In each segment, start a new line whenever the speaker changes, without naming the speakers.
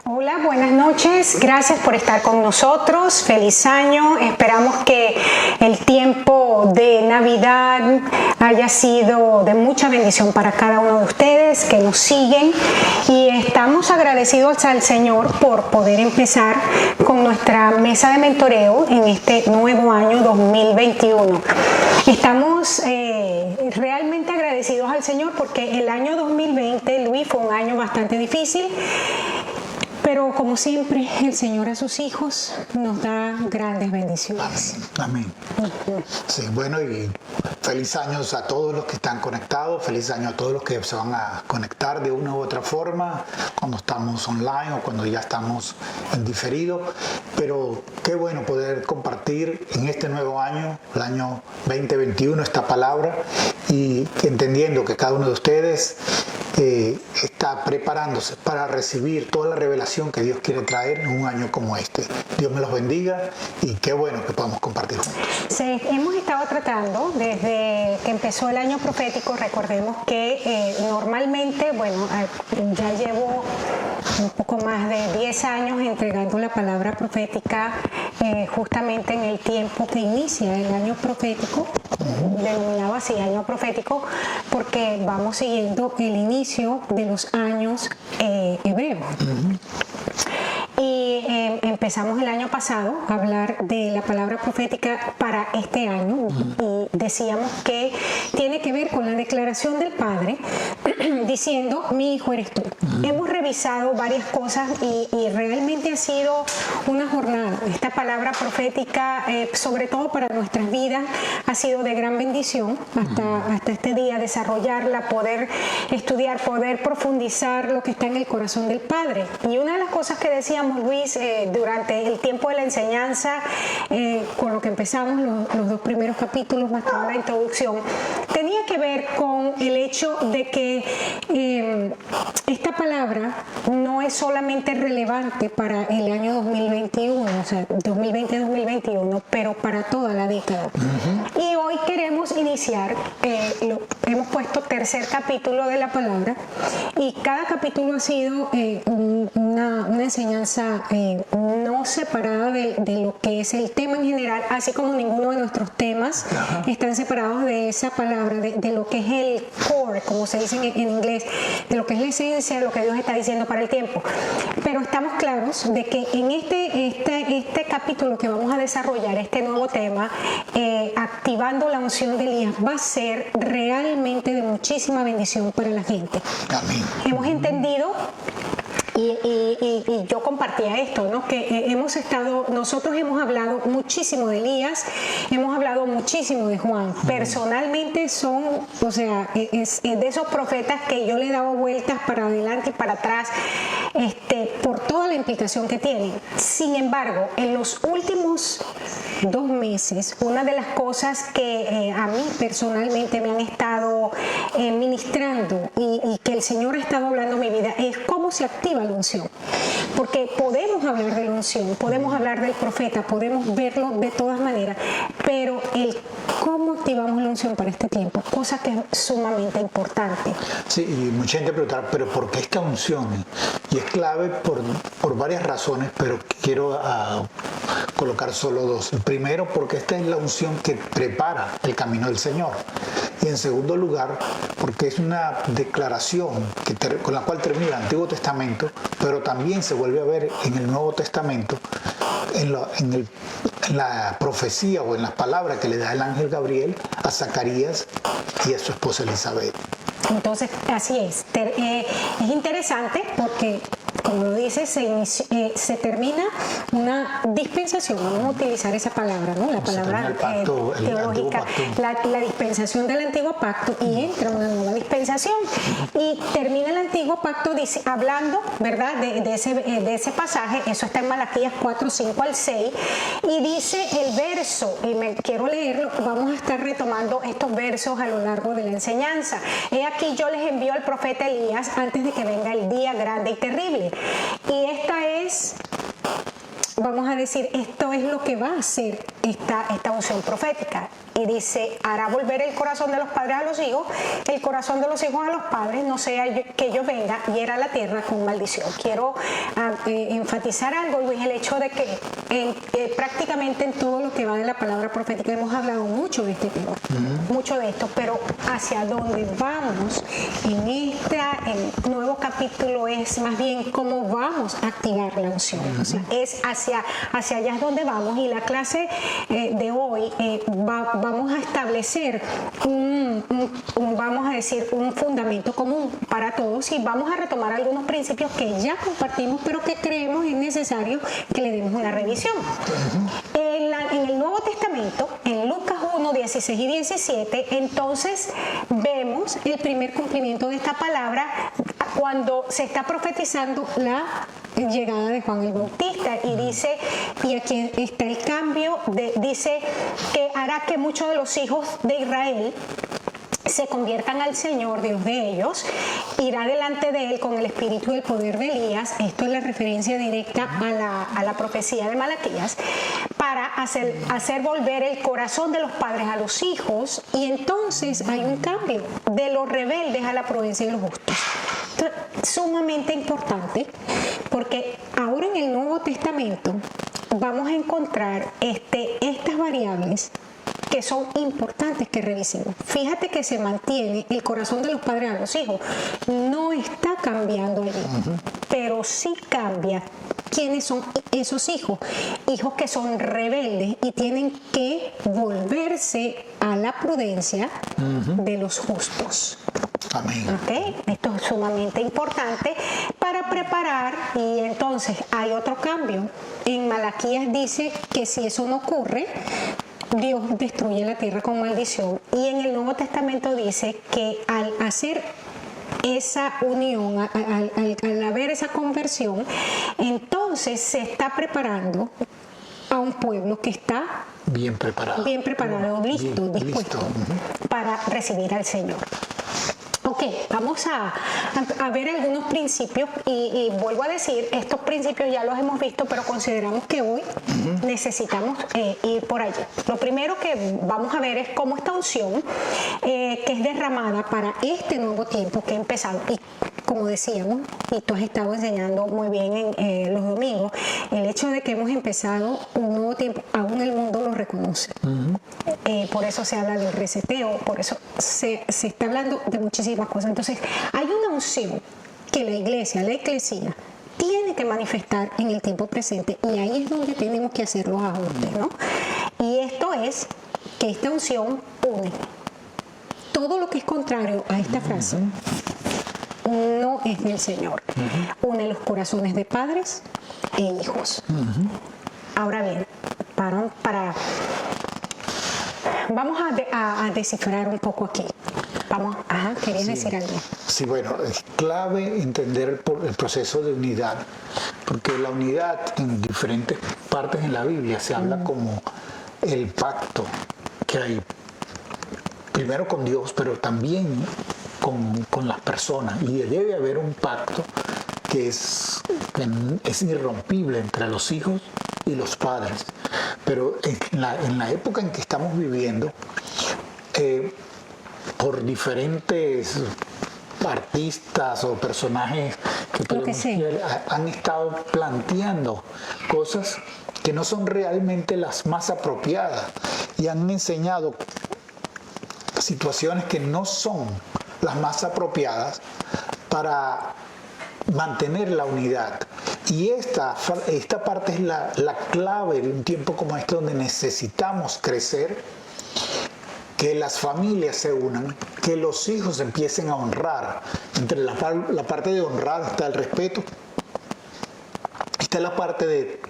Hola, buenas noches. Gracias por estar con nosotros. Feliz año. Esperamos que el tiempo de Navidad haya sido de mucha bendición para cada uno de ustedes que nos siguen. Y estamos agradecidos al Señor por poder empezar con nuestra mesa de mentoreo en este nuevo año 2021. Estamos realmente agradecidos al Señor porque el año 2020, Luis, fue un año bastante difícil. Pero como siempre, el Señor a sus hijos nos da grandes bendiciones.
Amén. Sí, bueno, y feliz años a todos los que están conectados, feliz año a todos los que se van a conectar de una u otra forma, cuando estamos online o cuando ya estamos en diferido. Pero qué bueno poder compartir en este nuevo año, el año 2021, esta palabra, y entendiendo que cada uno de ustedes está preparándose para recibir toda la revelación que Dios quiere traer en un año como este. Dios me los bendiga y qué bueno que podamos compartir juntos.
Sí, hemos estado tratando desde que empezó el año profético. Recordemos que normalmente, bueno, ya llevo un poco más de 10 años entregando la palabra profética justamente en el tiempo que inicia el año profético, denominado así año profético, porque vamos siguiendo el inicio de los años hebreos. Y empezamos el año pasado a hablar de la palabra profética para este año y decíamos que tiene que ver con la declaración del Padre diciendo: mi hijo eres tú. Hemos revisado varias cosas y realmente ha sido una jornada. Esta palabra profética, sobre todo para nuestras vidas, ha sido de gran bendición hasta este día, desarrollarla, poder estudiar, poder profundizar lo que está en el corazón del Padre. Y una de las cosas que decíamos, Luis, durante el tiempo de la enseñanza, con lo que empezamos los dos primeros capítulos, más toda la introducción, tenía que ver con el hecho de que esta palabra no es solamente relevante para el año 2021, o sea, 2020-2021, pero para toda la década. Y hoy queremos iniciar, hemos puesto tercer capítulo de la palabra, y cada capítulo ha sido una enseñanza no separada de lo que es el tema en general, así como ninguno de nuestros temas están separados de esa palabra, de lo que es el core, como se dice en inglés, de lo que es la esencia de lo que Dios está diciendo para el tiempo. Pero estamos claros de que en este capítulo que vamos a desarrollar, este nuevo tema, activando la unción de Elías, va a ser realmente de muchísima bendición para la gente.
Amén.
Hemos entendido y yo compartía esto, ¿no? Que nosotros hemos hablado muchísimo de Elías, hemos hablado muchísimo de Juan. Personalmente son, o sea, es de esos profetas que yo le he dado vueltas para adelante y para atrás, por toda la implicación que tienen. Sin embargo, en los últimos 2 meses, una de las cosas que a mí personalmente me han estado ministrando y que el Señor ha estado hablando en mi vida es cómo se activa la unción. Porque podemos hablar de la unción, podemos hablar del profeta, podemos verlo de todas maneras, pero el cómo activamos la unción para este tiempo, cosa que es sumamente importante.
Sí, y mucha gente preguntará, pero ¿por qué esta unción? Y es clave por varias razones, pero quiero colocar solo 2. El primero, porque esta es la unción que prepara el camino del Señor. Y en segundo lugar, porque es una declaración con la cual termina el Antiguo Testamento, pero también se vuelve a ver en el Nuevo Testamento, en la profecía o en las palabras que le da el ángel Gabriel a Zacarías y a su esposa Elizabeth.
Entonces, así es. Es interesante porque, como lo dice, se termina una dispensación, vamos a utilizar esa palabra, ¿no? La palabra teológica, la dispensación del antiguo pacto, y entra una nueva dispensación y termina el antiguo pacto hablando, ¿verdad?, de ese pasaje. Eso está en Malaquías 4, 5 al 6, y dice el verso, y me quiero leerlo, vamos a estar retomando estos versos a lo largo de la enseñanza. Aquí yo les envío al profeta Elías antes de que venga el día grande y terrible. Y esta es vamos a decir, esto es lo que va a hacer esta unción profética. Y dice, hará volver el corazón de los padres a los hijos, el corazón de los hijos a los padres, no sea que yo venga y hiera la tierra con maldición. Quiero enfatizar algo, Luis, el hecho de que prácticamente en todo lo que va de la palabra profética hemos hablado mucho de este tema, mucho de esto, pero hacia dónde vamos en el nuevo capítulo es más bien cómo vamos a activar la unción. O sea, es hacia allá es donde vamos, y la clase de hoy vamos a establecer vamos a decir, un fundamento común para todos, y vamos a retomar algunos principios que ya compartimos, pero que creemos es necesario que le demos una revisión. En el Nuevo Testamento, en Lucas 1, 16 y 17, entonces vemos el primer cumplimiento de esta palabra cuando se está profetizando la llegada de Juan el Bautista, y dice, y aquí está el cambio, dice que hará que muchos de los hijos de Israel se conviertan al Señor, Dios de ellos, irá delante de él con el espíritu y el poder de Elías. Esto es la referencia directa a la profecía de Malaquías, para hacer volver el corazón de los padres a los hijos, y entonces hay un cambio de los rebeldes a la prudencia y los justos. Esto es sumamente importante, porque ahora en el Nuevo Testamento vamos a encontrar estas variables que son importantes que revisemos. Fíjate que se mantiene el corazón de los padres a los hijos. No está cambiando allí, pero sí cambia quiénes son esos hijos. Hijos que son rebeldes y tienen que volverse a la prudencia de los justos.
Amén.
¿Okay? Esto es sumamente importante para preparar, y entonces hay otro cambio. En Malaquías dice que si eso no ocurre, Dios destruye la tierra con maldición, y en el Nuevo Testamento dice que al hacer esa unión, al haber esa conversión, entonces se está preparando a un pueblo que está
bien preparado,
listo, dispuesto para recibir al Señor. Ok, vamos a ver algunos principios, y vuelvo a decir, estos principios ya los hemos visto, pero consideramos que hoy necesitamos ir por allí. Lo primero que vamos a ver es cómo esta unción que es derramada para este nuevo tiempo que ha empezado, y como decíamos, y tú has estado enseñando muy bien en los domingos, el hecho de que hemos empezado un nuevo tiempo, aún el mundo lo reconoce. Por eso se habla del reseteo, por eso se está hablando de muchísimas cosas. Entonces, hay una unción que la iglesia, la eclesía, tiene que manifestar en el tiempo presente, y ahí es donde tenemos que hacer los ajustes, ¿no? Y esto es que esta unción une todo lo que es contrario a esta frase. No es del Señor. Une los corazones de padres e hijos. Ahora bien, vamos a descifrar un poco aquí. ¿Querías decir algo?
Sí, bueno, es clave entender el proceso de unidad, porque la unidad en diferentes partes en la Biblia se habla como el pacto que hay primero con Dios, pero también con las personas, y debe haber un pacto que es irrompible entre los hijos y los padres. Pero en la época en que estamos viviendo, por diferentes artistas o personajes que han estado planteando cosas que no son realmente las más apropiadas, y han enseñado situaciones que no son las más apropiadas para mantener la unidad. Y esta parte es la clave de un tiempo como este, donde necesitamos crecer, que las familias se unan, que los hijos empiecen a honrar. Entre la parte de honrar está el respeto, está la parte de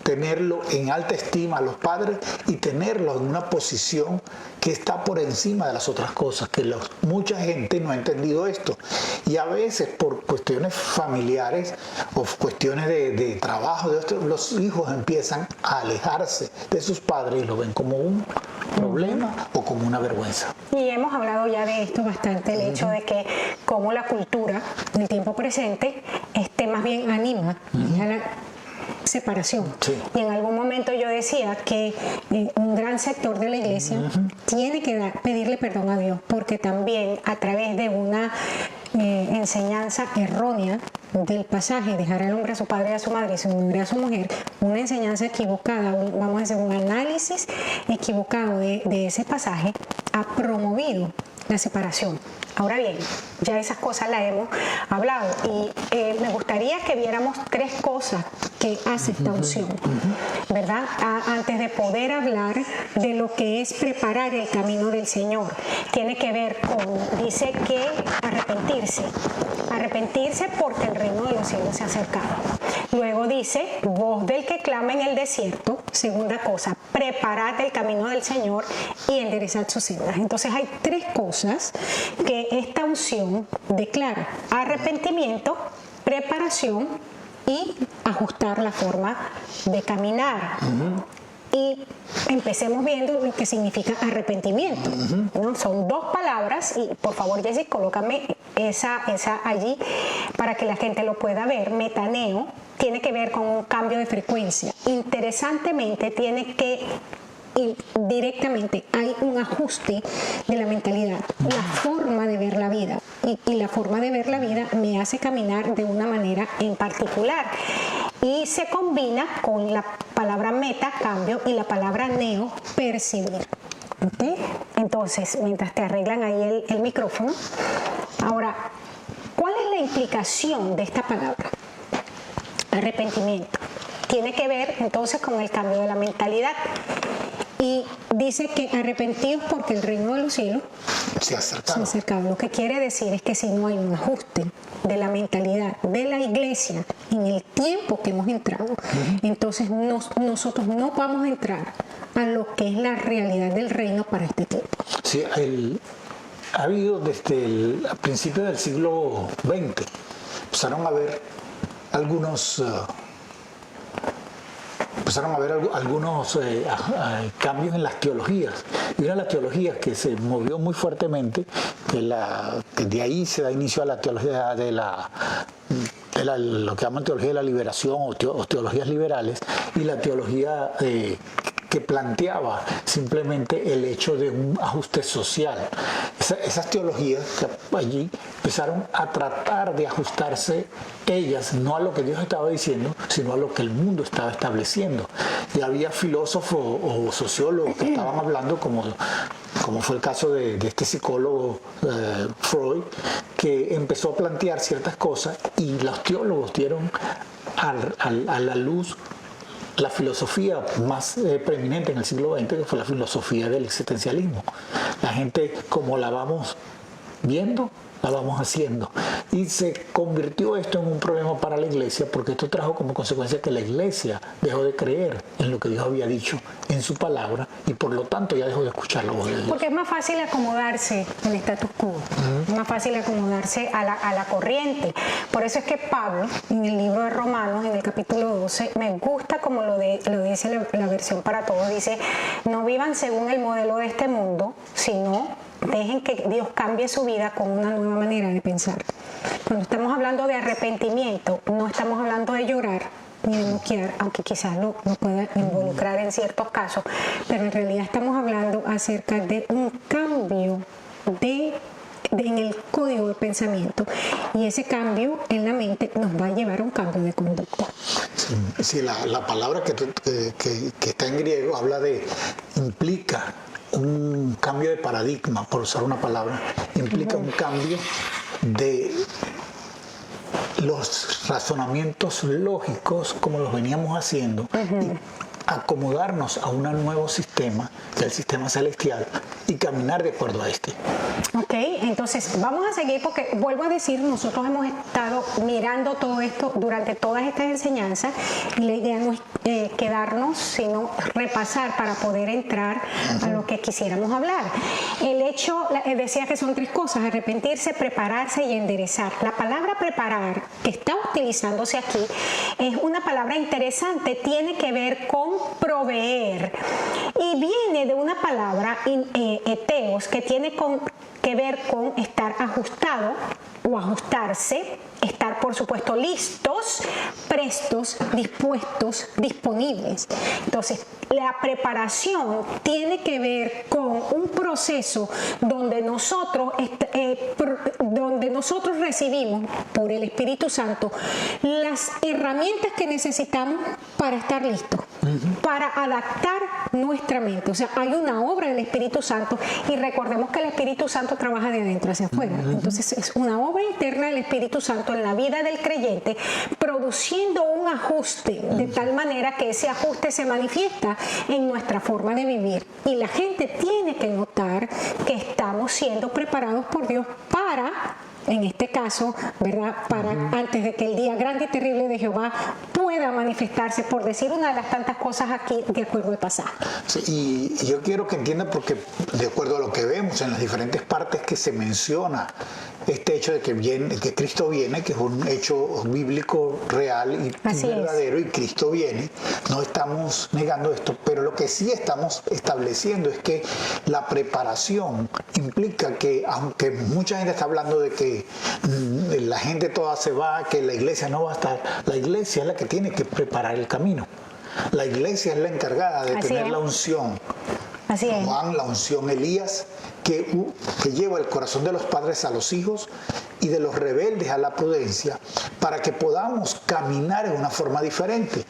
tenerlo en alta estima a los padres y tenerlos en una posición que está por encima de las otras cosas, que mucha gente no ha entendido esto, y a veces por cuestiones familiares o cuestiones de trabajo, los hijos empiezan a alejarse de sus padres y lo ven como un problema o como una vergüenza.
Y hemos hablado ya de esto bastante, el hecho de que como la cultura del tiempo presente más bien anima separación.
Sí.
Y en algún momento yo decía que un gran sector de la iglesia tiene que pedirle perdón a Dios, porque también a través de una enseñanza errónea del pasaje, dejar al hombre a su padre y a su madre y su mujer a su mujer, una enseñanza equivocada, vamos a hacer un análisis equivocado de ese pasaje, ha promovido la separación. Ahora bien, ya esas cosas las hemos hablado y me gustaría que viéramos 3 cosas que hace esta unción, ¿verdad? Antes de poder hablar de lo que es preparar el camino del Señor. Tiene que ver con, dice que arrepentirse porque el reino de los cielos se ha acercado. Luego dice, voz del que clama en el desierto. Segunda cosa, preparad el camino del Señor y enderezad sus sendas. Entonces hay 3 cosas que esta unción declara: arrepentimiento, preparación y ajustar la forma de caminar. Y empecemos viendo lo que significa arrepentimiento, ¿no? Son 2 palabras y por favor, Jessy, colócame esa allí para que la gente lo pueda ver. Metaneo tiene que ver con un cambio de frecuencia. Interesantemente, tiene que directamente hay un ajuste de la mentalidad, la forma de ver la vida, y la forma de ver la vida me hace caminar de una manera en particular, y se combina con la palabra meta, cambio, y la palabra neo, percibir. ¿Okay? Entonces, mientras te arreglan ahí el micrófono, ahora, ¿cuál es la implicación de esta palabra? Arrepentimiento. Tiene que ver entonces con el cambio de la mentalidad. Y dice que arrepentidos porque el reino de los cielos
se ha
acercado. Lo que quiere decir es que si no hay un ajuste de la mentalidad de la iglesia en el tiempo que hemos entrado, entonces nosotros no vamos a entrar a lo que es la realidad del reino para este tiempo.
Sí, ha habido desde el principio del siglo XX, empezaron a haber algunos cambios en las teologías. Y una de las teologías que se movió muy fuertemente, que de ahí se da inicio a la teología de lo que llaman teología de la liberación o teologías liberales, y la teología que planteaba simplemente el hecho de un ajuste social. Esas teologías que allí empezaron a tratar de ajustarse ellas, no a lo que Dios estaba diciendo, sino a lo que el mundo estaba estableciendo. Y había filósofos o sociólogos que estaban hablando, como fue el caso de este psicólogo Freud, que empezó a plantear ciertas cosas, y los teólogos dieron a la luz la filosofía más preeminente en el siglo XX, que fue la filosofía del existencialismo. La gente, como la vamos viendo, la vamos haciendo. Y se convirtió esto en un problema para la iglesia, porque esto trajo como consecuencia que la iglesia dejó de creer en lo que Dios había dicho en su palabra, y por lo tanto ya dejó de escuchar la voz de Dios.
Porque es más fácil acomodarse en el status quo, es más fácil acomodarse a la corriente. Por eso es que Pablo, en el libro de Romanos, en el capítulo 12, me gusta como lo dice la versión para todos, dice: no vivan según el modelo de este mundo, sino dejen que Dios cambie su vida con una nueva manera de pensar. Cuando estamos hablando de arrepentimiento, no estamos hablando de llorar ni de moquear, aunque quizás lo pueda involucrar en ciertos casos, pero en realidad estamos hablando acerca de un cambio en el código de pensamiento, y ese cambio en la mente nos va a llevar a un cambio de conducta.
Sí, la palabra que está en griego implica un cambio de paradigma, por usar una palabra, implica un cambio de los razonamientos lógicos como los veníamos haciendo, y acomodarnos a un nuevo sistema, el sistema celestial, y caminar de acuerdo a este.
Ok, entonces vamos a seguir, porque vuelvo a decir, nosotros hemos estado mirando todo esto durante todas estas enseñanzas, y la idea no es quedarnos, sino repasar para poder entrar a lo que quisiéramos hablar. El hecho, decía que son 3 cosas: arrepentirse, prepararse y enderezar. La palabra preparar, que está utilizándose aquí, es una palabra interesante, tiene que ver con proveer, y viene de una palabra eteos, que tiene que ver con estar ajustado o ajustarse, estar por supuesto listos, prestos, dispuestos, disponibles. Entonces, la preparación tiene que ver con un proceso donde nosotros recibimos por el Espíritu Santo las herramientas que necesitamos para estar listos, para adaptar nuestra mente. O sea, hay una obra del Espíritu Santo y recordemos que el Espíritu Santo trabaja de adentro hacia afuera. Entonces, es una obra interna del Espíritu Santo en la vida del creyente, produciendo un ajuste de tal manera que ese ajuste se manifiesta en nuestra forma de vivir. Y la gente tiene que notar que estamos siendo preparados por Dios para, en este caso, ¿verdad?, para antes de que el día grande y terrible de Jehová pueda manifestarse, por decir una de las tantas cosas aquí de acuerdo al pasaje.
Sí, y yo quiero que entiendan, porque de acuerdo a lo que vemos en las diferentes partes que se menciona este hecho de que Cristo viene, que es un hecho bíblico real y verdadero, y Cristo viene, no estamos negando esto, pero lo que sí estamos estableciendo es que la preparación implica que, aunque mucha gente está hablando de que la gente toda se va, que la iglesia no va a estar, la iglesia es la que tiene que preparar el camino. La iglesia es la encargada de tener la unción.
Así es.
Juan, la unción Elías, que lleva el corazón de los padres a los hijos y de los rebeldes a la prudencia, para que podamos caminar en una forma diferente.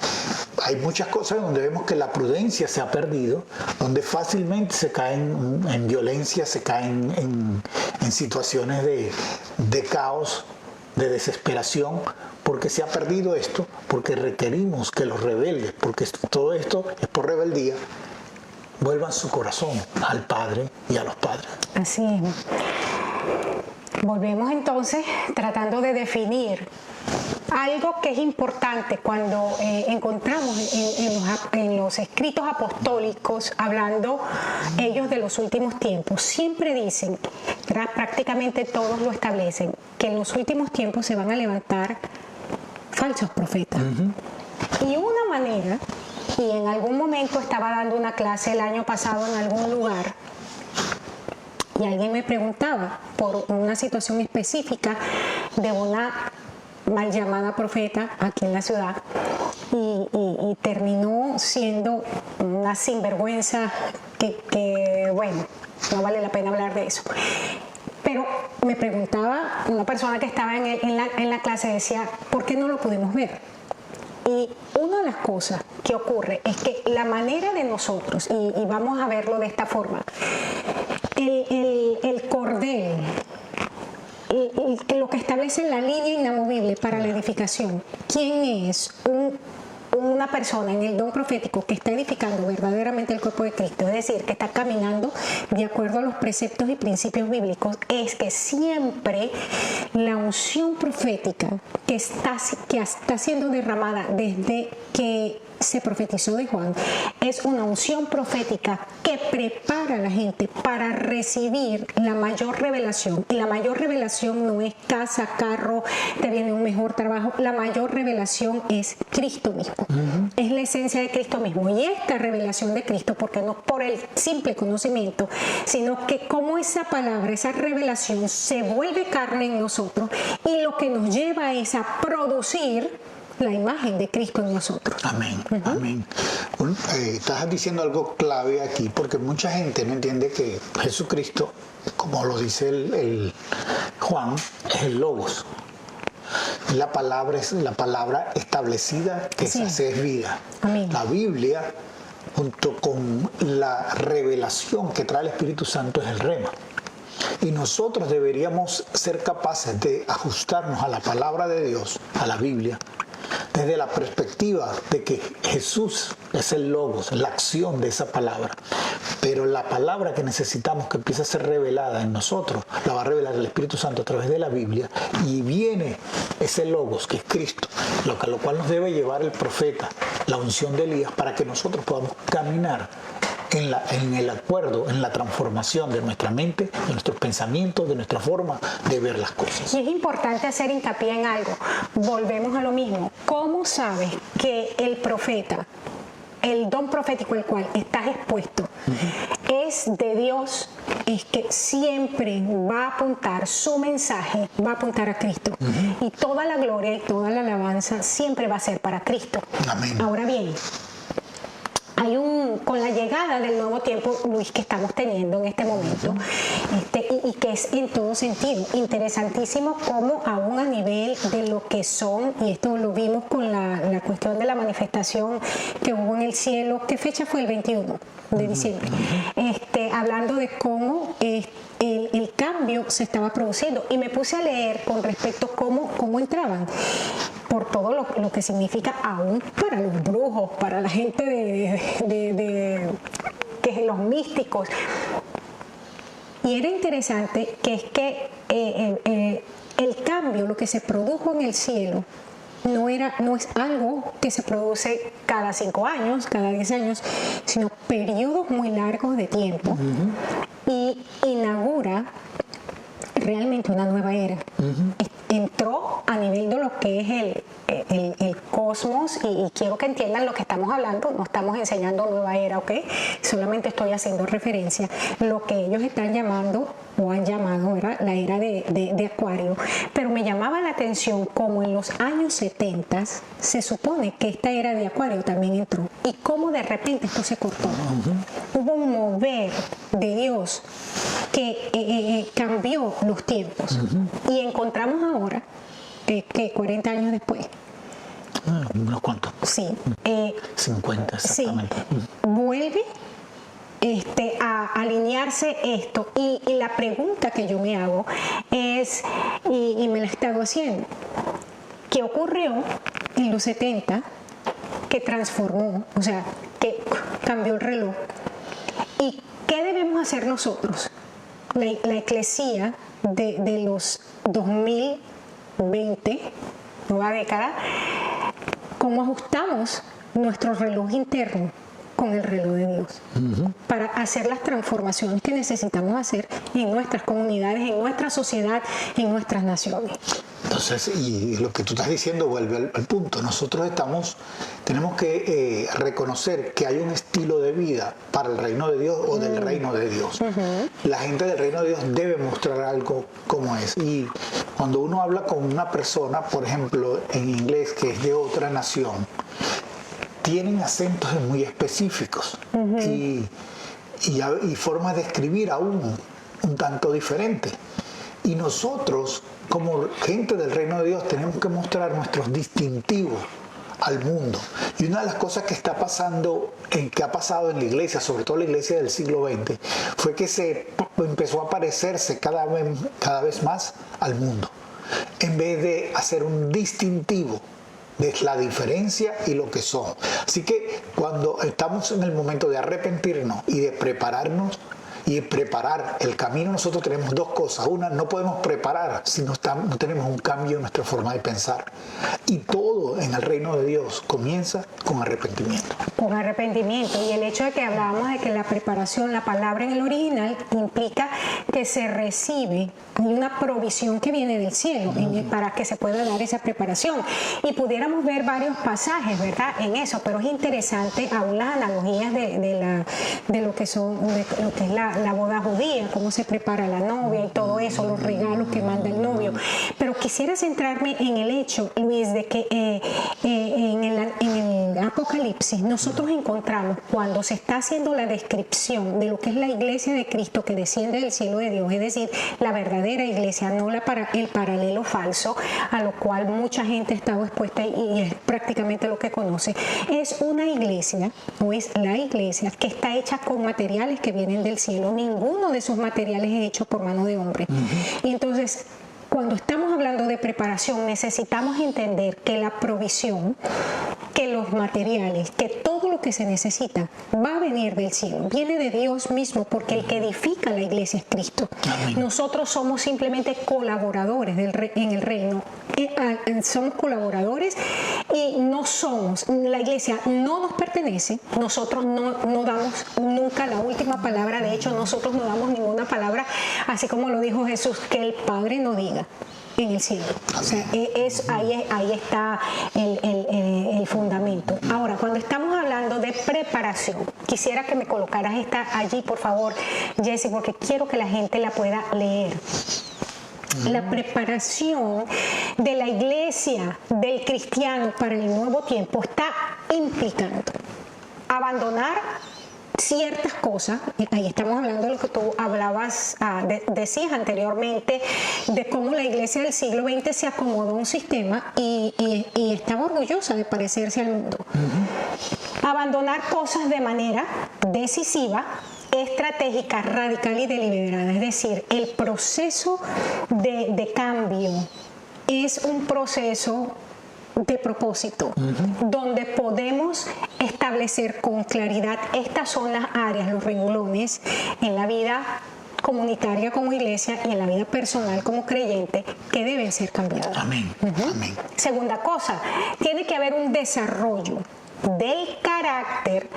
Hay muchas cosas donde vemos que la prudencia se ha perdido, donde fácilmente se caen en violencia, se caen en situaciones de caos, de desesperación, porque se ha perdido esto, porque requerimos que los rebeldes, porque todo esto es por rebeldía, vuelvan su corazón al Padre y a los padres. Así es.
Volvemos entonces tratando de definir algo que es importante cuando encontramos en los escritos apostólicos, hablando ellos de los últimos tiempos. Siempre dicen, prácticamente todos lo establecen, que en los últimos tiempos se van a levantar falsos profetas. Y una manera, y en algún momento estaba dando una clase el año pasado en algún lugar, y alguien me preguntaba por una situación específica de una mal llamada profeta aquí en la ciudad, y terminó siendo una sinvergüenza que bueno, no vale la pena hablar de eso. Pero me preguntaba una persona que estaba en la clase, decía, ¿por qué no lo pudimos ver? Y una de las cosas que ocurre es que la manera de nosotros, y vamos a verlo de esta forma, el cordel, lo que establece la línea inamovible para la edificación, ¿quién es una persona en el don profético que está edificando verdaderamente el cuerpo de Cristo? Es decir, que está caminando de acuerdo a los preceptos y principios bíblicos. Es que siempre la unción profética que está siendo derramada desde que se profetizó de Juan es una unción profética que prepara a la gente para recibir la mayor revelación. Y la mayor revelación no es casa, carro, te viene un mejor trabajo. La mayor revelación es Cristo mismo. Es la esencia de Cristo mismo. Y esta revelación de Cristo, porque no por el simple conocimiento, sino que como esa palabra, esa revelación se vuelve carne en nosotros, y lo que nos lleva es a producir la imagen de Cristo en nosotros.
Amén, amén. Estás diciendo algo clave aquí, porque mucha gente no entiende que Jesucristo, como lo dice el Juan, es el Logos. La palabra es la palabra establecida que se hace vida.
Amén.
La Biblia, junto con la revelación que trae el Espíritu Santo, es el rema. Y nosotros deberíamos ser capaces de ajustarnos a la palabra de Dios, a la Biblia, desde la perspectiva de que Jesús es el Logos, la acción de esa palabra. Pero la palabra que necesitamos que empiece a ser revelada en nosotros, la va a revelar el Espíritu Santo a través de la Biblia, y viene ese Logos, que es Cristo, lo cual nos debe llevar el profeta, la unción de Elías, para que nosotros podamos caminar en el acuerdo, en la transformación de nuestra mente, de nuestros pensamientos, de nuestra forma de ver las cosas.
Y es importante hacer hincapié en algo. Volvemos a lo mismo. ¿Cómo sabes que el profeta, el don profético al cual estás expuesto, es de Dios es que siempre va a apuntar, su mensaje va a apuntar a Cristo. Y toda la gloria y toda la alabanza siempre va a ser para Cristo.
Amén.
Ahora bien, con la llegada del nuevo tiempo, Luis, que estamos teniendo en este momento, y que es en todo sentido interesantísimo, como aún a nivel de lo que son, y esto lo vimos con la cuestión de la manifestación que hubo en el cielo. ¿Qué fecha fue? El 21 de diciembre. Hablando de cómo el cambio se estaba produciendo, y me puse a leer con respecto a cómo entraban, por todo lo que significa aún para los brujos, para la gente que los místicos. Y era interesante que es que el cambio, lo que se produjo en el cielo, no es algo que se produce cada 5 años, cada 10 años, sino periodos muy largos de tiempo, y inaugura realmente una nueva era. Entró a nivel de lo que es el cosmos, y quiero que entiendan lo que estamos hablando. No estamos enseñando nueva era, ¿ok? Solamente estoy haciendo referencia a lo que ellos están llamando o han llamado, ¿verdad?, la era de Acuario. Pero me llamaba la atención cómo en los años 70 se supone que esta era de Acuario también entró, y cómo de repente esto se cortó. Hubo un mover de Dios que cambió los tiempos, y encontramos ahora que 40 años después,
unos cuantos,
sí,
50 exactamente,
sí, vuelve a alinearse esto, y la pregunta que yo me hago es, y me la estaba haciendo, ¿qué ocurrió en los 70 que transformó, o sea, que cambió el reloj? ¿Y qué debemos hacer nosotros, la eclesía de los 2020, nueva década? ¿Cómo ajustamos nuestro reloj interno con el reloj de Dios para hacer las transformaciones que necesitamos hacer en nuestras comunidades, en nuestra sociedad, en nuestras naciones?
Entonces, y lo que tú estás diciendo vuelve al punto. Nosotros tenemos que reconocer que hay un estilo de vida para el reino de Dios o del reino de Dios. La gente del reino de Dios debe mostrar algo como es. Y cuando uno habla con una persona, por ejemplo, en inglés, que es de otra nación, tienen acentos muy específicos y formas de escribir aún un tanto diferentes. Y nosotros, como gente del reino de Dios, tenemos que mostrar nuestros distintivos al mundo. Y una de las cosas que está pasando, que ha pasado en la iglesia, sobre todo la iglesia del siglo XX, fue que se empezó a parecerse cada vez más al mundo, en vez de hacer un distintivo de la diferencia y lo que son. Así que cuando estamos en el momento de arrepentirnos y de prepararnos y preparar el camino, nosotros tenemos dos cosas. Una, no podemos preparar si no tenemos un cambio en nuestra forma de pensar. Y todo en el reino de Dios comienza con arrepentimiento.
Con arrepentimiento. Y el hecho de que hablábamos de que la preparación, la palabra en el original, implica que se recibe, hay una provisión que viene del cielo para que se pueda dar esa preparación. Y pudiéramos ver varios pasajes, ¿verdad?, en eso, pero es interesante aún las analogías de lo que es la boda judía, cómo se prepara la novia y todo eso, los regalos que manda el novio. Pero quisiera centrarme en el hecho, Luis, de que en el Apocalipsis nosotros encontramos, cuando se está haciendo la descripción de lo que es la iglesia de Cristo que desciende del cielo de Dios, es decir, la verdadera iglesia, no el paralelo falso a lo cual mucha gente está expuesta y es prácticamente lo que conoce, es una iglesia, o es la iglesia que está hecha con materiales que vienen del cielo. Ninguno de esos materiales es hecho por mano de hombre. Y entonces, cuando estamos hablando de preparación, necesitamos entender que la provisión, que los materiales, que todo lo que se necesita va a venir del cielo, viene de Dios mismo, porque el que edifica la iglesia es Cristo. Amén. Nosotros somos simplemente colaboradores en el reino. Somos colaboradores y no somos, la iglesia no nos pertenece, nosotros no damos nunca la última palabra. De hecho, nosotros no damos ninguna palabra, así como lo dijo Jesús, que el Padre no diga en el cielo. O sea, ahí está el fundamento. Ahora, cuando estamos hablando de preparación, preparación. Quisiera que me colocaras esta allí, por favor, Jesse, porque quiero que la gente la pueda leer. La preparación de la iglesia, del cristiano para el nuevo tiempo está implicando abandonar ciertas cosas. Ahí estamos hablando de lo que tú hablabas, decías anteriormente, de cómo la iglesia del siglo XX se acomodó a un sistema y estaba orgullosa de parecerse al mundo. Abandonar cosas de manera decisiva, estratégica, radical y deliberada. Es decir, el proceso de cambio es un proceso de propósito, donde podemos establecer con claridad estas son las áreas, los renglones en la vida comunitaria como iglesia y en la vida personal como creyente que deben ser cambiados.
Amén. Amén.
Segunda cosa, tiene que haber un desarrollo del carácter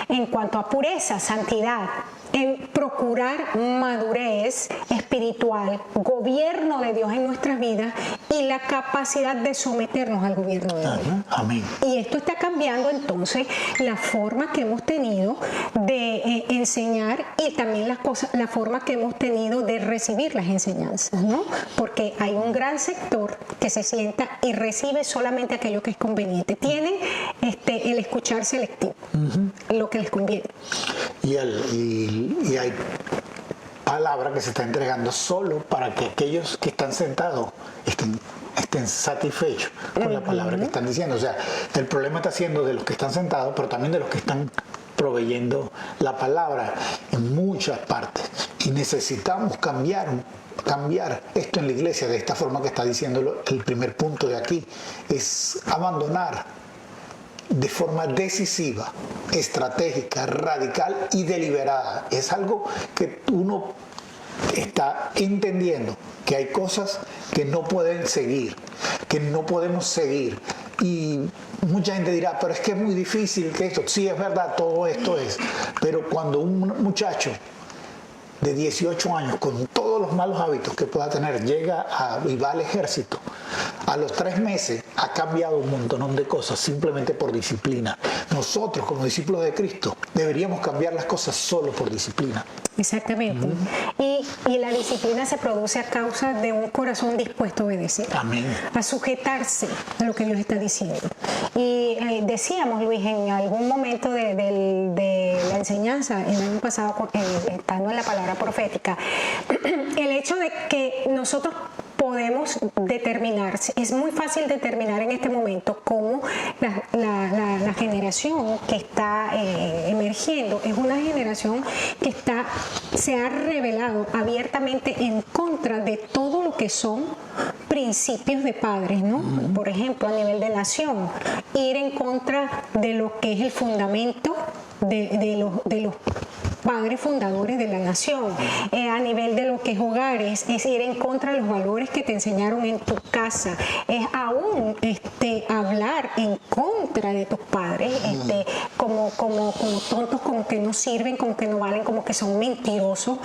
en cuanto a pureza, santidad, en procurar madurez espiritual, gobierno de Dios en nuestras vidas y la capacidad de someternos al gobierno de Dios.
Amén.
Y esto está cambiando entonces la forma que hemos tenido de enseñar y también la forma que hemos tenido de recibir las enseñanzas, ¿no? Porque hay un gran sector que se sienta y recibe solamente aquello que es conveniente. Tienen el escuchar selectivo, lo que les conviene.
Y hay palabra que se está entregando solo para que aquellos que están sentados estén satisfechos con la palabra que están diciendo. O sea, el problema está siendo de los que están sentados, pero también de los que están proveyendo la palabra en muchas partes. Y necesitamos cambiar esto en la iglesia de esta forma que está diciendo el primer punto de aquí. Es abandonar de forma decisiva, estratégica, radical y deliberada. Es algo que uno está entendiendo que hay cosas que no pueden seguir, que no podemos seguir. Y mucha gente dirá, pero es que es muy difícil que esto. Sí, es verdad, todo esto es. Pero cuando un muchacho de 18 años, con todos los malos hábitos que pueda tener, llega y va al ejército, a los 3 meses ha cambiado un montón de cosas simplemente por disciplina. Nosotros, como discípulos de Cristo, deberíamos cambiar las cosas solo por disciplina.
Exactamente. Y la disciplina se produce a causa de un corazón dispuesto a obedecer. Amén. A sujetarse a lo que Dios está diciendo. Y decíamos, Luis, en algún momento de la enseñanza, el año pasado, estando en la palabra profética, el hecho de que nosotros podemos determinar, es muy fácil determinar en este momento cómo la generación que está emergiendo es una generación que se ha revelado abiertamente en contra de todo lo que son principios de padres, ¿no? Por ejemplo, a nivel de nación, ir en contra de lo que es el fundamento de los padres fundadores de la nación. A nivel de lo que es hogares, es ir en contra de los valores que te enseñaron en tu casa, es aún hablar en contra de tus padres, como tontos, como que no sirven, como que no valen, como que son mentirosos.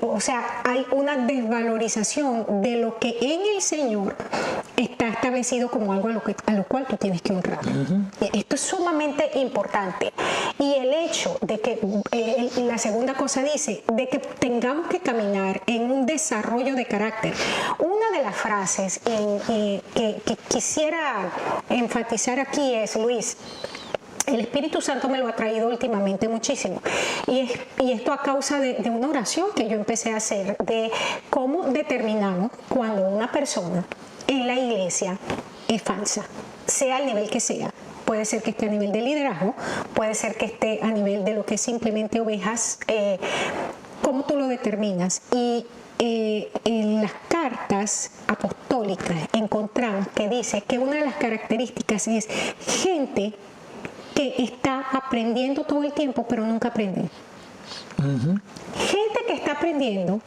O sea, hay una desvalorización de lo que en el Señor está establecido como algo a lo cual tú tienes que honrar. Esto es sumamente importante. Y el hecho de que la segunda cosa dice, de que tengamos que caminar en un desarrollo de carácter. Una de las frases que quisiera enfatizar aquí es, Luis, el Espíritu Santo me lo ha traído últimamente muchísimo. Y esto a causa de una oración que yo empecé a hacer, de cómo determinamos cuando una persona en la iglesia es falsa, sea al nivel que sea. Puede ser que esté a nivel de liderazgo, puede ser que esté a nivel de lo que es simplemente ovejas. ¿Cómo tú lo determinas? Y en las cartas apostólicas encontramos que dice que una de las características es gente que está aprendiendo todo el tiempo, pero nunca aprende. Gente que está aprendiendo,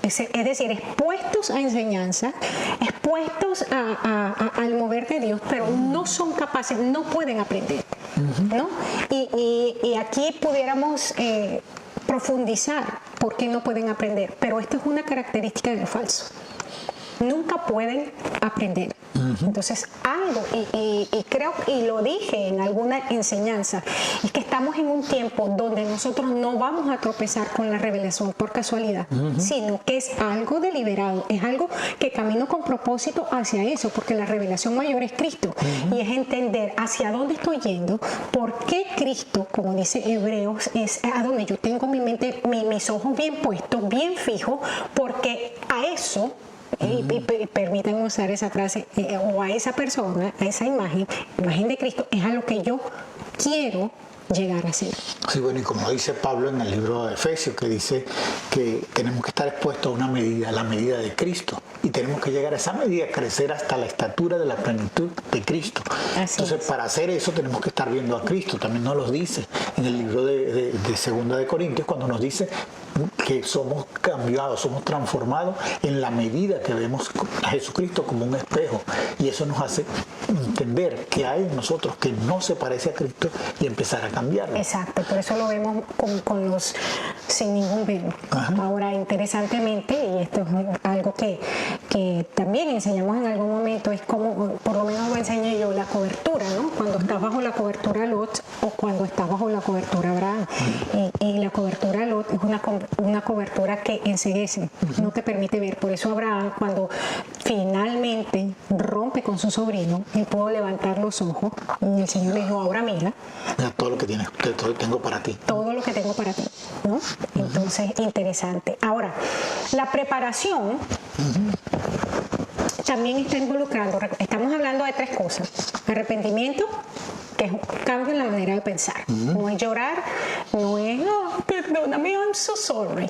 es decir, expuestos a enseñanza, expuestos al mover de Dios, pero no son capaces, no pueden aprender, ¿no? Y aquí pudiéramos profundizar por qué no pueden aprender, pero esto es una característica del falso. Nunca pueden aprender. Entonces, algo, y creo, y lo dije en alguna enseñanza, es que estamos en un tiempo donde nosotros no vamos a tropezar con la revelación por casualidad, sino que es algo deliberado, es algo que camino con propósito hacia eso, porque la revelación mayor es Cristo, y es entender hacia dónde estoy yendo, por qué Cristo, como dice Hebreos, es a donde yo tengo mi mente, mis ojos bien puestos, bien fijos, porque a eso, y permítanme usar esa frase, o a esa persona, a esa imagen de Cristo, es a lo que yo quiero llegar a ser.
Sí, bueno, y como dice Pablo en el libro de Efesios, que dice que tenemos que estar expuestos a una medida, la medida de Cristo, y tenemos que llegar a esa medida, crecer hasta la estatura de la plenitud de Cristo. Entonces, para hacer eso tenemos que estar viendo a Cristo. También nos lo dice en el libro de Segunda de Corintios, cuando nos dice que somos cambiados, somos transformados en la medida que vemos a Jesucristo como un espejo, y eso nos hace entender que hay en nosotros que no se parece a Cristo y empezar a cambiarlo.
Exacto, por eso lo vemos con los sin ningún velo. Ahora, interesantemente, y esto es algo que también enseñamos en algún momento, es como, por lo menos lo enseñé yo, la cobertura, ¿no? Cuando estás bajo la cobertura Lot o cuando estás bajo la cobertura Abraham. Y la cobertura Lot es una cobertura que enceguece, no te permite ver. Por eso Abraham, cuando finalmente rompe con su sobrino, él pudo levantar los ojos y el Señor le dijo: ahora mira
todo lo que tienes, todo lo que tengo para ti.
Todo lo que tengo para ti, ¿no? Entonces, interesante. Ahora, la preparación también está involucrando, estamos hablando de tres cosas: arrepentimiento, que es un cambio en la manera de pensar. No es llorar, no es, perdóname, I'm so sorry.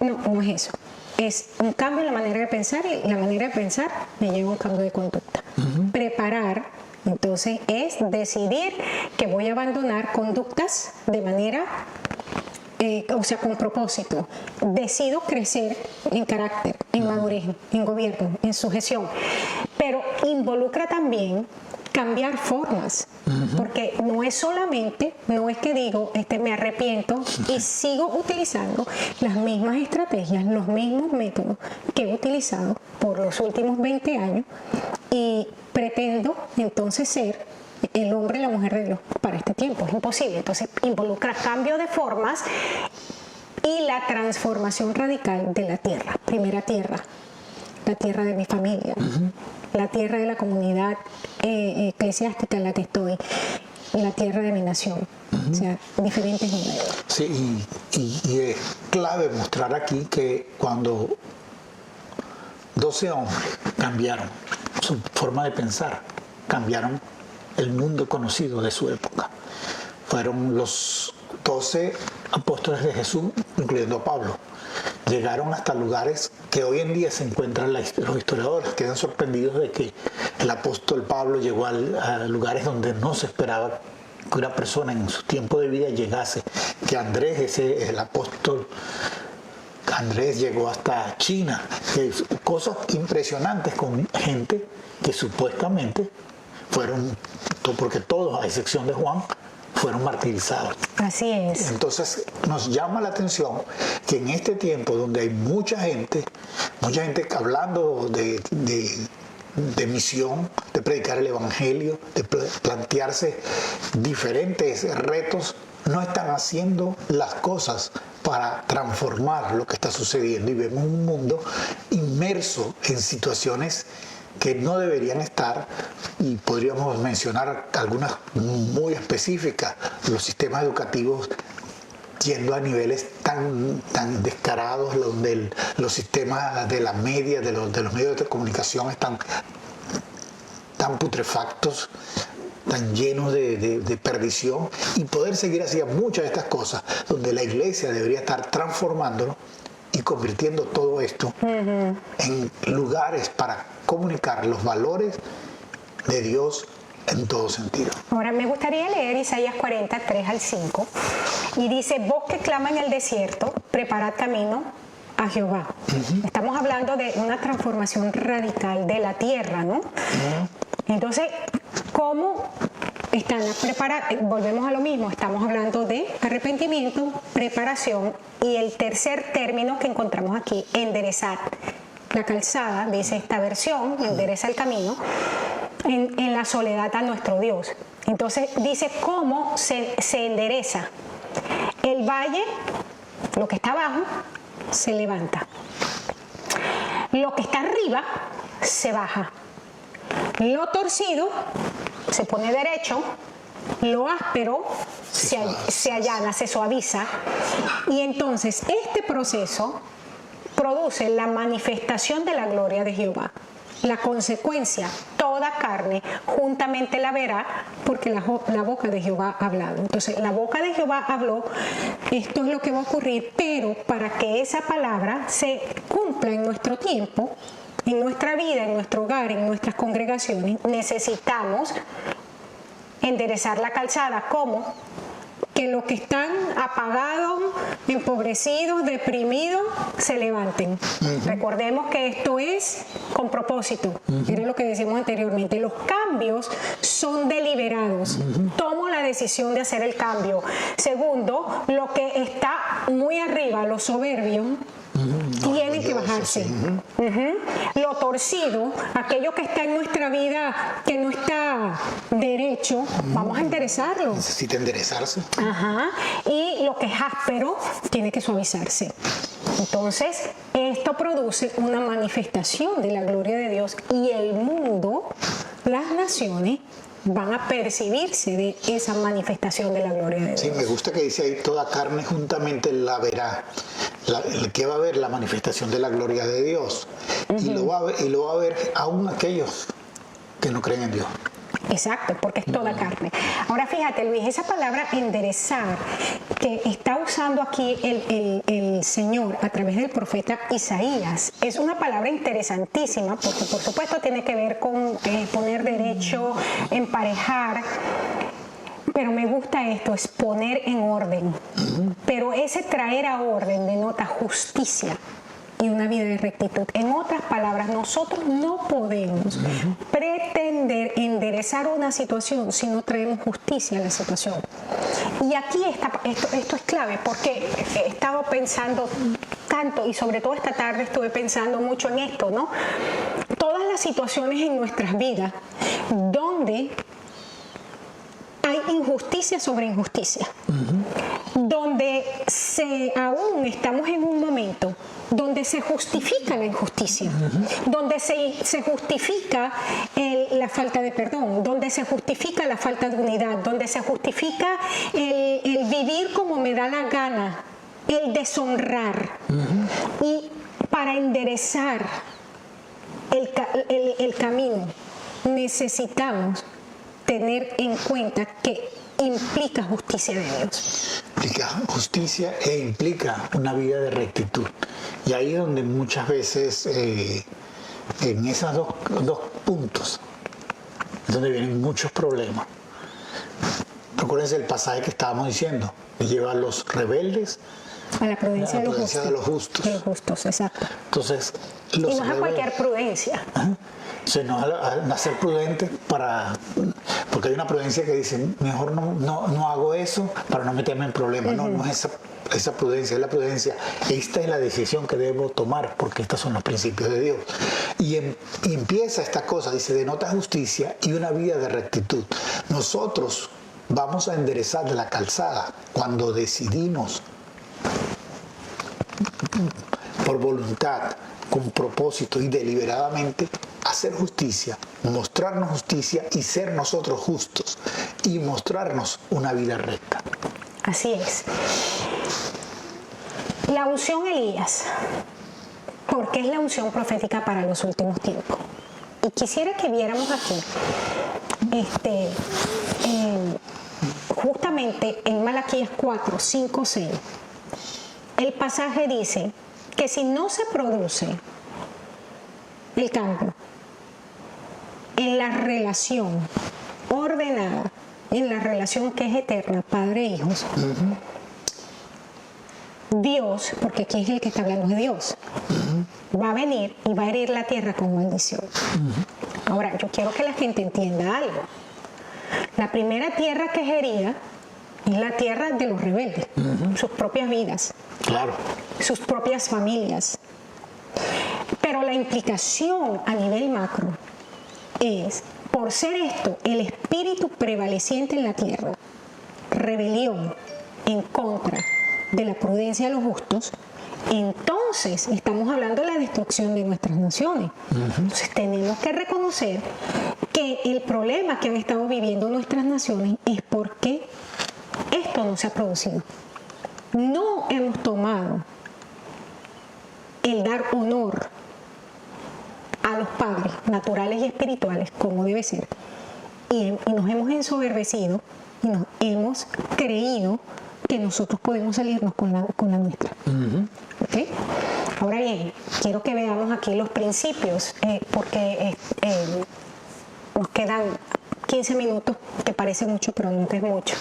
No es eso. Es un cambio en la manera de pensar, y la manera de pensar me lleva a un cambio de conducta. Preparar, entonces, es decidir que voy a abandonar conductas de manera, con propósito. Decido crecer en carácter, en madurez, en gobierno, en sujeción. Pero involucra también cambiar formas, porque no es solamente, no es que digo, me arrepiento y sigo utilizando las mismas estrategias, los mismos métodos que he utilizado por los últimos 20 años y pretendo entonces ser el hombre y la mujer de Dios para este tiempo. Es imposible. Entonces involucra cambio de formas y la transformación radical de la tierra. Primera tierra, la tierra de mi familia, la tierra de la comunidad eclesiástica en la que estoy, la tierra de mi nación. O sea, diferentes niveles.
Sí, y es clave mostrar aquí que cuando 12 hombres cambiaron su forma de pensar, cambiaron el mundo conocido de su época. Fueron los 12 apóstoles de Jesús, incluyendo a Pablo. Llegaron hasta lugares que hoy en día se encuentran, los historiadores quedan sorprendidos de que el apóstol Pablo llegó a lugares donde no se esperaba que una persona en su tiempo de vida llegase, que Andrés, el apóstol Andrés, llegó hasta China, cosas impresionantes con gente que supuestamente fueron, porque todos, a excepción de Juan, fueron martirizados.
Así es.
Entonces nos llama la atención que en este tiempo donde hay mucha gente hablando de misión, de predicar el evangelio, de plantearse diferentes retos, no están haciendo las cosas para transformar lo que está sucediendo, y vemos un mundo inmerso en situaciones que no deberían estar, y podríamos mencionar algunas muy específicas: los sistemas educativos yendo a niveles tan descarados, donde los sistemas de la media, de los medios de comunicación están tan putrefactos, tan llenos de perdición, y poder seguir haciendo muchas de estas cosas, donde la iglesia debería estar transformándolo y convirtiendo todo esto en lugares para comunicar los valores de Dios en todo sentido.
Ahora me gustaría leer Isaías 40, 3 al 5, y dice: voz que clama en el desierto, preparad camino a Jehová. Estamos hablando de una transformación radical de la tierra, ¿no? Entonces, ¿cómo están volvemos a lo mismo? Estamos hablando de arrepentimiento, preparación, y el tercer término que encontramos aquí, enderezar. la calzada, dice esta versión, endereza el camino, en la soledad a nuestro Dios. Entonces dice cómo se endereza. El valle, lo que está abajo, se levanta. Lo que está arriba, se baja. Lo torcido se pone derecho, lo áspero se allana, se suaviza. Y entonces este proceso produce la manifestación de la gloria de Jehová. La consecuencia, toda carne juntamente la verá, porque la boca de Jehová ha hablado. Entonces, la boca de Jehová habló, esto es lo que va a ocurrir, pero para que esa palabra se cumpla en nuestro tiempo, en nuestra vida, en nuestro hogar, en nuestras congregaciones, necesitamos enderezar la calzada. ¿Cómo? Que los que están apagados, empobrecidos, deprimidos, se levanten. Recordemos que esto es con propósito. Era lo que decimos anteriormente. Los cambios son deliberados. Tomo la decisión de hacer el cambio. Segundo, lo que está muy arriba, los soberbios, tienen que bajarse. Lo torcido, aquello que está en nuestra vida que no está derecho, vamos a enderezarlo.
Necesita enderezarse.
Y lo que es áspero tiene que suavizarse. Entonces, esto produce una manifestación de la gloria de Dios, y el mundo, las naciones, van a percibirse de esa manifestación de la gloria de Dios.
Sí, me gusta que dice ahí, toda carne juntamente la verá. Que va a ver la manifestación de la gloria de Dios. Y lo va a ver aún aquellos que no creen en Dios.
Exacto, porque es toda carne. Ahora fíjate, Luis, esa palabra enderezar que está usando aquí el Señor a través del profeta Isaías es una palabra interesantísima, porque por supuesto tiene que ver con poner derecho, emparejar. Pero me gusta esto, es poner en orden. Pero ese traer a orden denota justicia y una vida de rectitud. En otras palabras, nosotros no podemos pretender enderezar una situación si no traemos justicia a la situación. Y aquí esto es clave, porque he estado pensando tanto, y sobre todo esta tarde estuve pensando mucho en esto, ¿no? Todas las situaciones en nuestras vidas donde hay injusticia sobre injusticia, donde aún estamos en un momento donde se justifica la injusticia, donde se justifica la falta de perdón, donde se justifica la falta de unidad, donde se justifica el vivir como me da la gana, el deshonrar. Y para enderezar el camino necesitamos tener en cuenta que implica justicia de Dios.
Implica justicia e implica una vida de rectitud. Y ahí es donde muchas veces, en esos dos puntos, es donde vienen muchos problemas. Recuérdense el pasaje que estábamos diciendo, que lleva a los rebeldes
a la prudencia,
de los justos.
De los justos, exacto.
Entonces,
y no es a cualquier prudencia.
No a ser prudente porque hay una prudencia que dice, mejor no hago eso para no meterme en problemas. No es esa prudencia, es la prudencia. Esta es la decisión que debo tomar, porque estos son los principios de Dios. Y empieza esta cosa, dice, denota justicia y una vida de rectitud. Nosotros vamos a enderezar la calzada cuando decidimos por voluntad, con propósito y deliberadamente hacer justicia, mostrarnos justicia y ser nosotros justos y mostrarnos una vida recta.
Así es. La unción Elías, porque es la unción profética para los últimos tiempos. Y quisiera que viéramos aquí, justamente en Malaquías 4, 5, 6, el pasaje dice que si no se produce el cambio en la relación ordenada, en la relación que es eterna, padre e hijos, Dios, porque aquí es el que está hablando de Dios, va a venir y va a herir la tierra con maldición. Ahora, yo quiero que la gente entienda algo. La primera tierra que es herida es la tierra de los rebeldes, sus propias vidas,
claro,
sus propias familias. Pero Pero la implicación a nivel macro es, por ser esto el espíritu prevaleciente en la tierra, rebelión en contra de la prudencia de los justos, entonces estamos hablando de la destrucción de nuestras naciones. Entonces tenemos que reconocer que el problema que han estado viviendo nuestras naciones es porque esto no se ha producido. No hemos tomado el dar honor a los padres naturales y espirituales como debe ser, y nos hemos ensoberbecido y nos hemos creído que nosotros podemos salirnos con la nuestra. ¿Okay? Ahora bien, quiero que veamos aquí los principios, porque nos quedan 15 minutos, que parece mucho, pero no es mucho.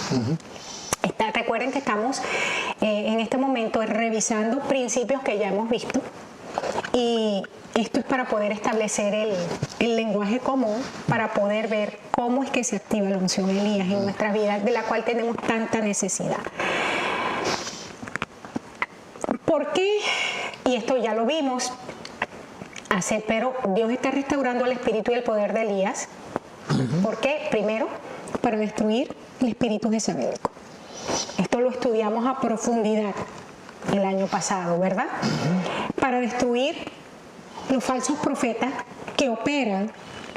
Recuerden que estamos en este momento revisando principios que ya hemos visto, y esto es para poder establecer el lenguaje común, para poder ver cómo es que se activa la unción Elías en nuestras vidas, de la cual tenemos tanta necesidad. ¿Por qué? Y esto ya lo vimos, pero Dios está restaurando el espíritu y el poder de Elías. ¿Por qué? Primero, para destruir el espíritu jezabelico. Esto lo estudiamos a profundidad el año pasado, ¿verdad? Para destruir los falsos profetas que operan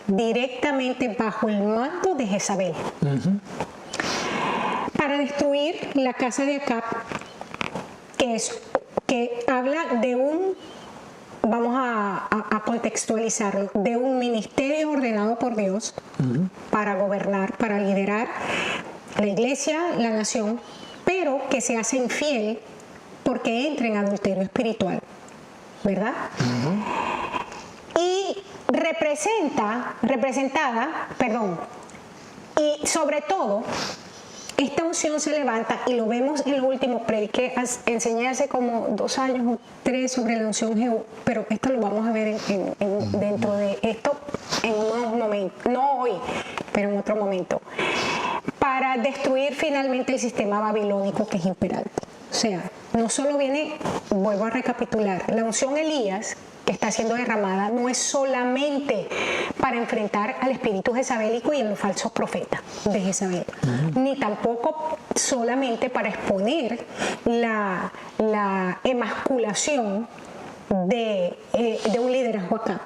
directamente bajo el manto de Jezabel. Para destruir la casa de Acab, que habla de un, vamos a contextualizarlo, de un ministerio ordenado por Dios para gobernar, para liderar la iglesia, la nación, pero que se hace infiel porque entra en adulterio espiritual, ¿verdad? Y y sobre todo, esta unción se levanta, y lo vemos en lo último, prediqué, enseñé hace como 2 años o 3 sobre la unción Jehú, pero esto lo vamos a ver dentro de esto en unos momentos, no hoy, pero en otro momento, para destruir finalmente el sistema babilónico que es imperante. O sea, no solo viene, vuelvo a recapitular, la unción Elías que está siendo derramada no es solamente para enfrentar al espíritu jezabélico y a los falsos profetas de Jezabel, ni tampoco solamente para exponer la emasculación de un liderazgo acá,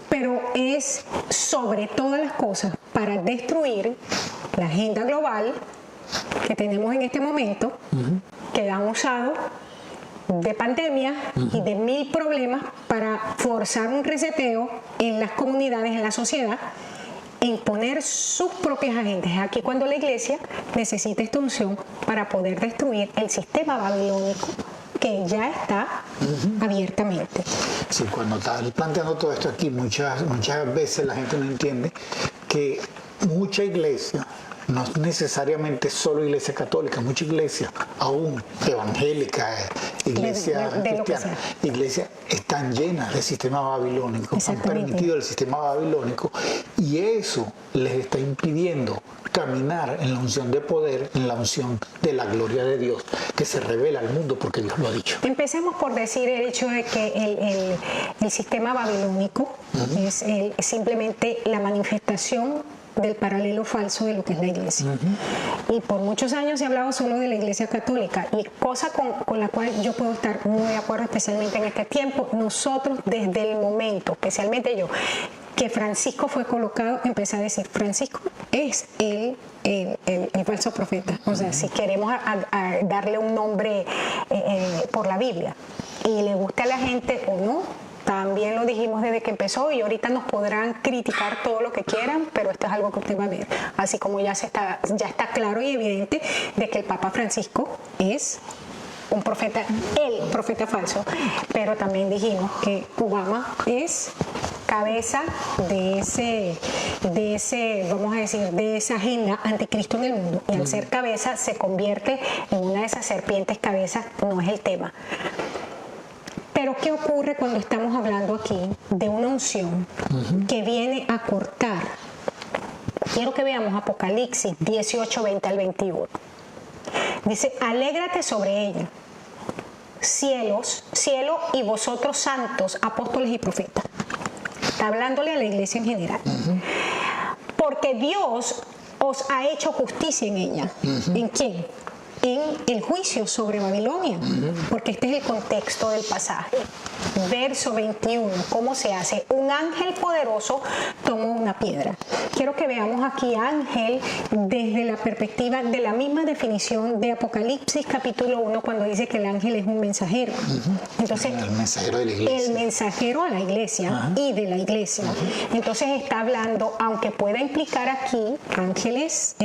pero es sobre todas las cosas para destruir la agenda global que tenemos en este momento, que han usado de pandemia y de 1000 problemas para forzar un reseteo en las comunidades, en la sociedad, e imponer sus propias agendas. Aquí cuando la iglesia necesita esta unción para poder destruir el sistema babilónico que ya está abiertamente.
Sí, cuando estás planteando todo esto aquí, muchas veces la gente no entiende que mucha iglesia, no necesariamente solo iglesia católica, mucha iglesia, aún evangélica, iglesia cristiana, iglesias están llenas del sistema babilónico, han permitido el sistema babilónico, y eso les está impidiendo caminar en la unción de poder, en la unción de la gloria de Dios, que se revela al mundo porque Dios lo ha dicho.
Empecemos por decir el hecho de que el sistema babilónico es simplemente la manifestación del paralelo falso de lo que es la iglesia. Y por muchos años se ha hablado solo de la iglesia católica, y cosa con la cual yo puedo estar muy de acuerdo, especialmente en este tiempo. Nosotros, desde el momento, especialmente yo, que Francisco fue colocado, empecé a decir, Francisco es el falso profeta. O sea, si queremos darle un nombre por la Biblia, y le gusta a la gente o no, también lo dijimos desde que empezó, y ahorita nos podrán criticar todo lo que quieran, pero esto es algo que usted va a ver. Así como ya está claro y evidente de que el Papa Francisco es un profeta, el profeta falso, pero también dijimos que Obama es cabeza de ese, vamos a decir, de esa agenda anticristo en el mundo, y al ser cabeza se convierte en una de esas serpientes cabezas. No es el tema. Pero ¿qué ocurre cuando estamos hablando aquí de una unción que viene a cortar? Quiero que veamos Apocalipsis 18, 20 al 21. Dice, alégrate sobre ella, cielos, cielo y vosotros santos, apóstoles y profetas. Está hablándole a la iglesia en general. Porque Dios os ha hecho justicia en ella. ¿En quién? En el juicio sobre Babilonia, porque este es el contexto del pasaje. Verso 21, ¿cómo se hace? Un ángel poderoso tomó una piedra. Quiero que veamos aquí ángel desde la perspectiva de la misma definición de Apocalipsis capítulo 1, cuando dice que el ángel es un mensajero. Entonces,
el mensajero de la iglesia.
El mensajero a la iglesia y de la iglesia. Entonces está hablando, aunque pueda implicar aquí ángeles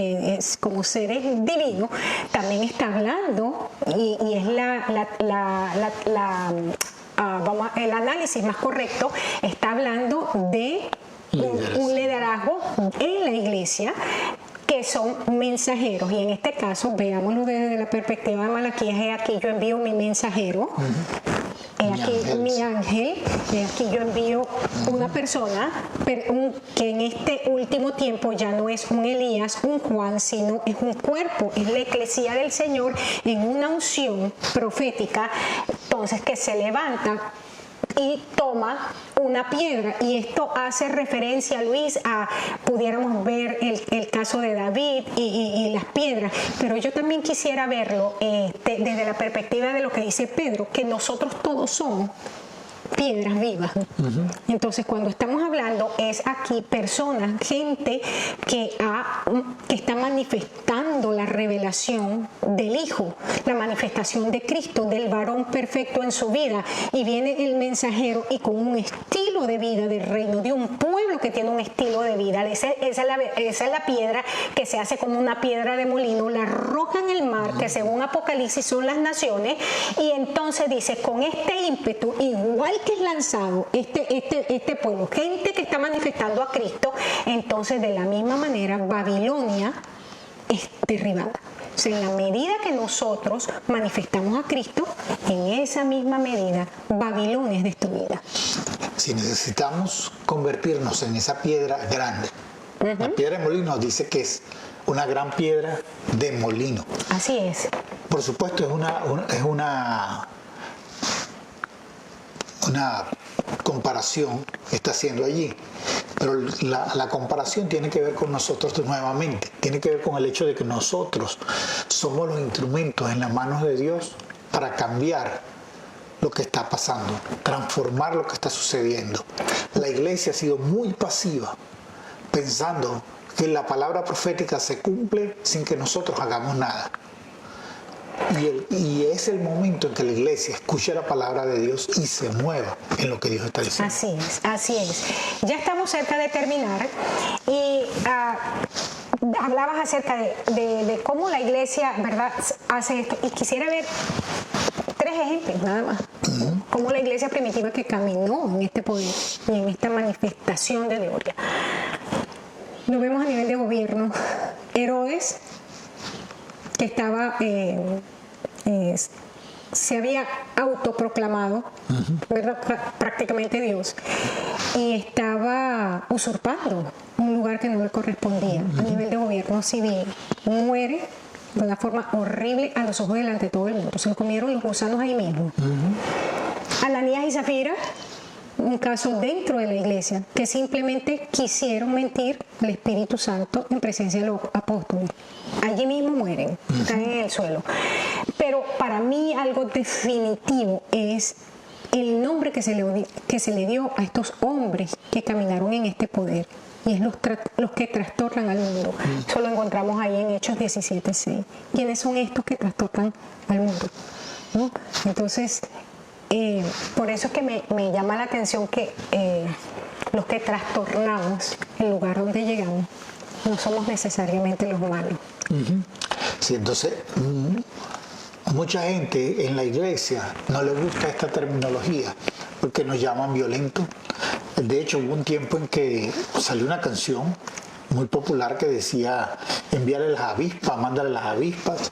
como seres divinos, también está hablando, y es el análisis más correcto, está hablando de un liderazgo en la iglesia que son mensajeros, y en este caso veámoslo desde la perspectiva de Malaquías. He aquí yo envío mi mensajero, he aquí mi ángel, he aquí yo envío una persona que en este último tiempo ya no es un Elías, un Juan, sino es un cuerpo, es la eclesía del Señor en una unción profética, entonces que se levanta y toma una piedra. Y esto hace referencia, Luis, a pudiéramos ver el caso de David y las piedras, pero yo también quisiera verlo desde la perspectiva de lo que dice Pedro, que nosotros todos somos piedras vivas. Entonces, cuando estamos hablando, es aquí personas, gente que está manifestando la revelación del Hijo, la manifestación de Cristo, del varón perfecto en su vida, y viene el mensajero y con un estilo de vida del reino, de un pueblo que tiene un estilo de vida. Esa es la piedra que se hace como una piedra de molino, la arroja en el mar, que según Apocalipsis son las naciones, y entonces dice, con este ímpetu, igual que es lanzado este pueblo, gente que está manifestando a Cristo, entonces de la misma manera Babilonia es derribada. O sea, en la medida que nosotros manifestamos a Cristo, en esa misma medida Babilonia es destruida.
Si necesitamos convertirnos en esa piedra grande, la piedra de molino dice que es una gran piedra de molino.
Así es.
Por supuesto, es una comparación que está haciendo allí, pero la comparación tiene que ver con nosotros nuevamente, tiene que ver con el hecho de que nosotros somos los instrumentos en las manos de Dios para cambiar lo que está pasando, transformar lo que está sucediendo. La iglesia ha sido muy pasiva, pensando que la palabra profética se cumple sin que nosotros hagamos nada. Y es el momento en que la iglesia escuche la palabra de Dios y se mueva en lo que Dios está diciendo.
Así es. Ya estamos cerca de terminar y hablabas acerca de cómo la iglesia, ¿verdad?, hace esto. Y quisiera ver 3 ejemplos nada más. Cómo la iglesia primitiva que caminó en este poder y en esta manifestación de gloria. Lo vemos a nivel de gobierno. Herodes, que estaba se había autoproclamado, ¿verdad?, prácticamente Dios, y estaba usurpando un lugar que no le correspondía a nivel de gobierno civil. Muere de una forma horrible a los ojos delante de todo el mundo. Se lo comieron los gusanos ahí mismo. Ananías y Zafira, un caso dentro de la iglesia, que simplemente quisieron mentir al Espíritu Santo en presencia de los apóstoles. Allí mismo mueren, están en el suelo. Pero para mí algo definitivo es el nombre que se le dio a estos hombres que caminaron en este poder, y es los que trastornan al mundo. Eso lo encontramos ahí en Hechos 17:6. ¿Quiénes son estos que trastornan al mundo? ¿No? Entonces, por eso es que me llama la atención que los que trastornamos el lugar donde llegamos no somos necesariamente los malos.
Sí, entonces mucha gente en la iglesia no le gusta esta terminología porque nos llaman violentos. De hecho, hubo un tiempo en que salió una canción muy popular que decía envíale las avispas, mándale las avispas,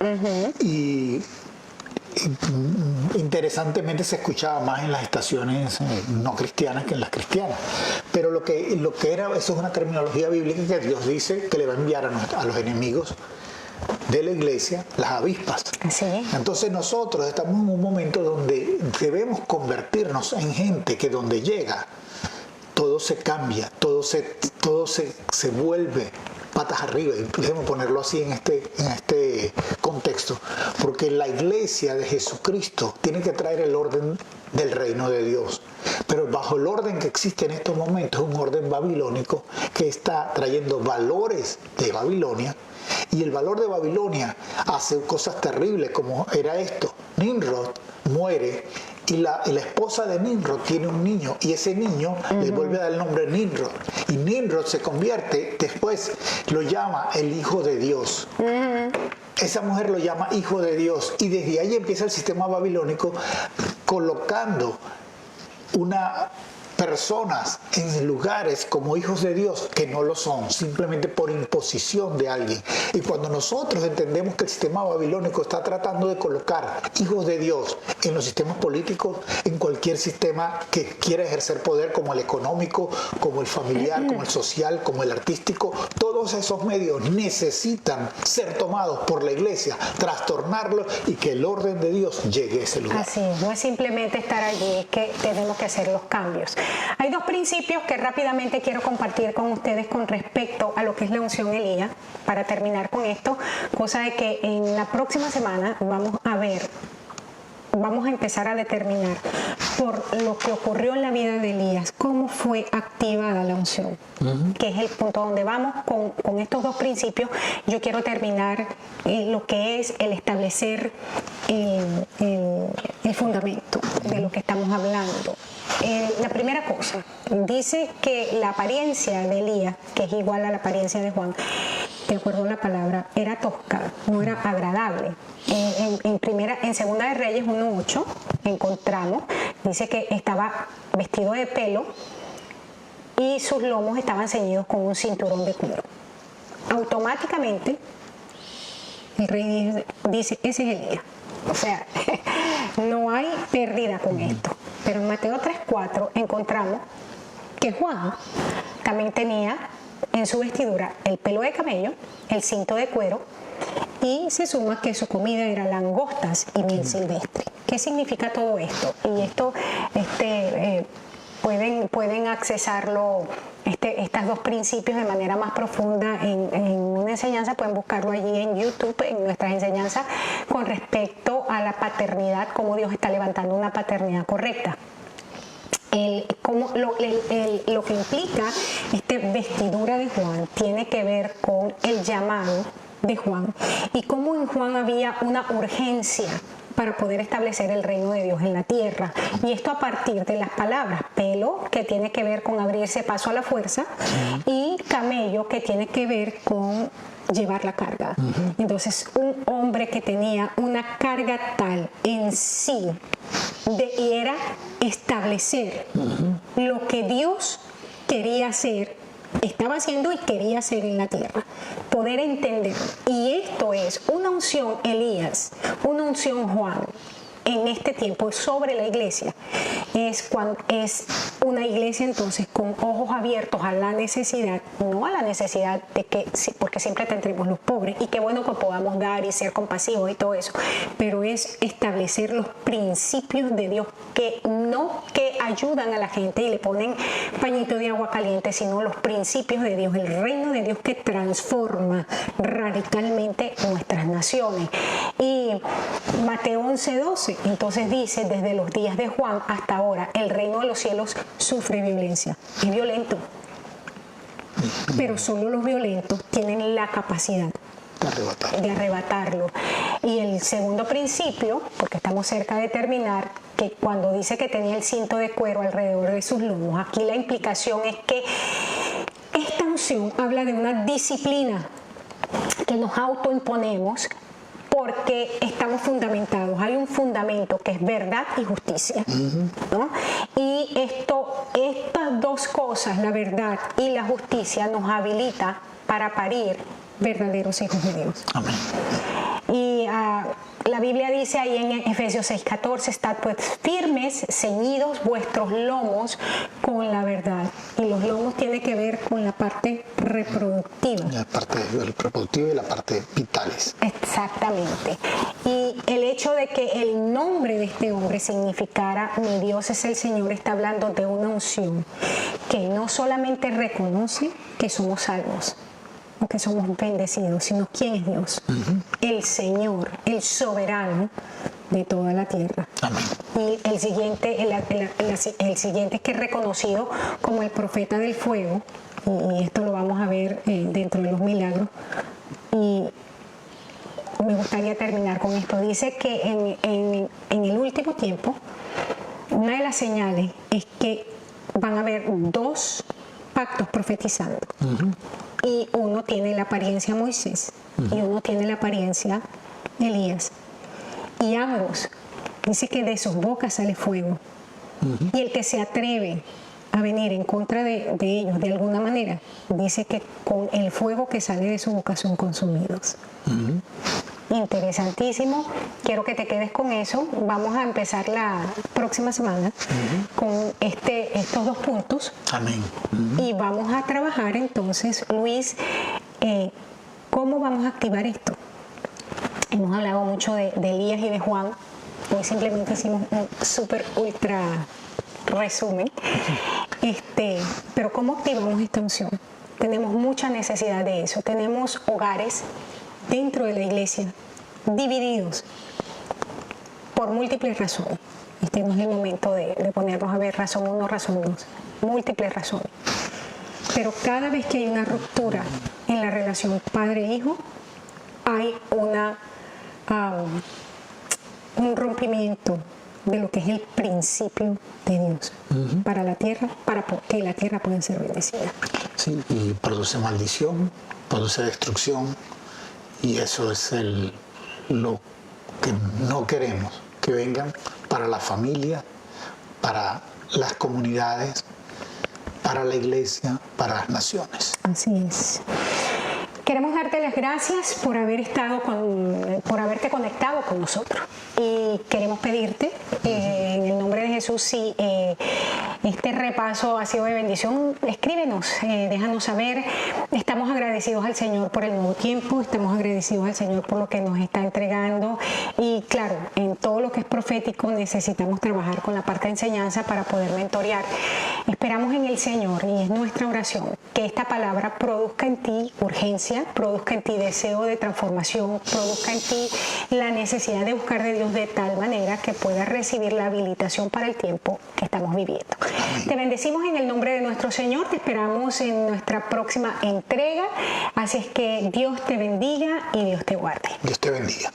y interesantemente se escuchaba más en las estaciones no cristianas que en las cristianas. Pero lo que era, eso es una terminología bíblica que Dios dice que le va a enviar a los enemigos de la iglesia, las avispas.
Así es.
Entonces nosotros estamos en un momento donde debemos convertirnos en gente que donde llega, todo se cambia, todo se vuelve patas arriba, y debemos ponerlo así en este contexto, porque la iglesia de Jesucristo tiene que traer el orden del reino de Dios, pero bajo el orden que existe en estos momentos es un orden babilónico que está trayendo valores de Babilonia, y el valor de Babilonia hace cosas terribles como era esto: Nimrod muere y la esposa de Nimrod tiene un niño, y ese niño le vuelve a dar el nombre Nimrod, y Nimrod se convierte, después lo llama el hijo de Dios. Esa mujer lo llama hijo de Dios, y desde ahí empieza el sistema babilónico colocando personas en lugares como hijos de Dios que no lo son, simplemente por imposición de alguien. Y cuando nosotros entendemos que el sistema babilónico está tratando de colocar hijos de Dios en los sistemas políticos, en cualquier sistema que quiera ejercer poder, como el económico, como el familiar, como el social, como el artístico, todos esos medios necesitan ser tomados por la iglesia, trastornarlos, y que el orden de Dios llegue a ese lugar.
Así es, no es simplemente estar allí, es que tenemos que hacer los cambios. Hay dos principios que rápidamente quiero compartir con ustedes con respecto a lo que es la unción Elías, para terminar con esto, cosa de que en la próxima semana vamos a empezar a determinar por lo que ocurrió en la vida de Elías, cómo fue activada la unción, que es el punto donde vamos con estos dos principios. Yo quiero terminar lo que es el establecer el fundamento de lo que estamos hablando. La primera cosa, dice que la apariencia de Elías, que es igual a la apariencia de Juan, de acuerdo a la palabra, era tosca, no era agradable. En Segunda de Reyes 1:8 encontramos, dice que estaba vestido de pelo y sus lomos estaban ceñidos con un cinturón de cuero. Automáticamente el rey dice, ese es Elías. O sea, no hay pérdida con esto. Pero en Mateo 3:4 encontramos que Juan también tenía en su vestidura el pelo de camello, el cinto de cuero, y se suma que su comida era langostas y miel silvestre. ¿Qué significa todo esto? Y esto pueden accesarlo, estos dos principios de manera más profunda en una enseñanza. Pueden buscarlo allí en YouTube, en nuestras enseñanzas con respecto a la paternidad, cómo Dios está levantando una paternidad correcta. Lo que implica esta vestidura de Juan tiene que ver con el llamado de Juan, y cómo en Juan había una urgencia para poder establecer el reino de Dios en la tierra. Y esto a partir de las palabras pelo, que tiene que ver con abrirse paso a la fuerza, y camello, que tiene que ver con llevar la carga. Entonces, un hombre que tenía una carga tal en sí, y era establecer lo que Dios quería hacer, estaba haciendo y quería hacer en la tierra, poder entender. Y esto es una unción Elías, una unción Juan en este tiempo sobre la iglesia. Es una iglesia entonces con ojos abiertos a la necesidad, no a la necesidad de que, porque siempre tendremos los pobres, y qué bueno que podamos dar y ser compasivos y todo eso, pero es establecer los principios de Dios, que no que ayudan a la gente y le ponen pañito de agua caliente, sino los principios de Dios, el reino de Dios que transforma radicalmente nuestras naciones. Y Mateo 11:12 entonces dice, desde los días de Juan hasta ahora, el reino de los cielos sufre violencia. Es violento, pero solo los violentos tienen la capacidad de arrebatarlo. Y el segundo principio, porque estamos cerca de terminar, que cuando dice que tenía el cinto de cuero alrededor de sus lomos, aquí la implicación es que esta unción habla de una disciplina que nos autoimponemos, porque estamos fundamentados. Hay un fundamento que es verdad y justicia, ¿no? Y estas dos cosas, la verdad y la justicia, nos habilita para parir verdaderos hijos de Dios.
Amén.
Y La Biblia dice ahí en Efesios 6:14, estad pues firmes, ceñidos vuestros lomos con la verdad. Y los lomos tienen que ver con la parte reproductiva.
La parte reproductiva y la parte vitales.
Exactamente. Y el hecho de que el nombre de este hombre significara mi Dios es el Señor está hablando de una unción que no solamente reconoce que somos salvos, que somos bendecidos, sino quién es Dios, el Señor, el soberano de toda la tierra.
Amén.
Y el siguiente es que es reconocido como el profeta del fuego, y esto lo vamos a ver dentro de los milagros. Y me gustaría terminar con esto. Dice que en el último tiempo, una de las señales es que van a haber dos pactos profetizando. Y uno tiene la apariencia Moisés y uno tiene la apariencia Elías. Y ambos, dice que de sus bocas sale fuego. Y el que se atreve a venir en contra de ellos de alguna manera, dice que con el fuego que sale de su boca son consumidos. Interesantísimo. Quiero que te quedes con eso. Vamos a empezar la próxima semana con estos dos puntos.
Amén.
Y vamos a trabajar entonces, Luis, ¿cómo vamos a activar esto? Hemos hablado mucho de Elías y de Juan. Hoy simplemente hicimos un súper ultra resumen. Pero ¿cómo activamos esta unción? Tenemos mucha necesidad de eso. Tenemos hogares dentro de la iglesia divididos por múltiples razones. Este no es el momento de ponernos a ver razón 1, razón 2, múltiples razones. Pero cada vez que hay una ruptura en la relación padre-hijo, hay un rompimiento de lo que es el principio de Dios para la tierra, para que la tierra pueda ser bendecida.
Sí, y produce maldición, produce destrucción, y eso es lo que no queremos, que vengan para la familia, para las comunidades, para la iglesia, para las naciones.
Así es. Queremos darte las gracias por por haberte conectado con nosotros. Y queremos pedirte, en el nombre de Jesús, si este repaso ha sido de bendición, escríbenos, déjanos saber. Estamos agradecidos al Señor por el nuevo tiempo, estamos agradecidos al Señor por lo que nos está entregando. Y claro, en todo lo que es profético necesitamos trabajar con la parte de enseñanza para poder mentorear. Esperamos en el Señor, y es nuestra oración, que esta palabra produzca en ti urgencia, produzca en ti deseo de transformación, produzca en ti la necesidad de buscar de Dios de tal manera que puedas recibir la habilitación para el tiempo que estamos viviendo. Te bendecimos en el nombre de nuestro Señor, te esperamos en nuestra próxima entrega, así es que Dios te bendiga y Dios te guarde.
Dios te bendiga.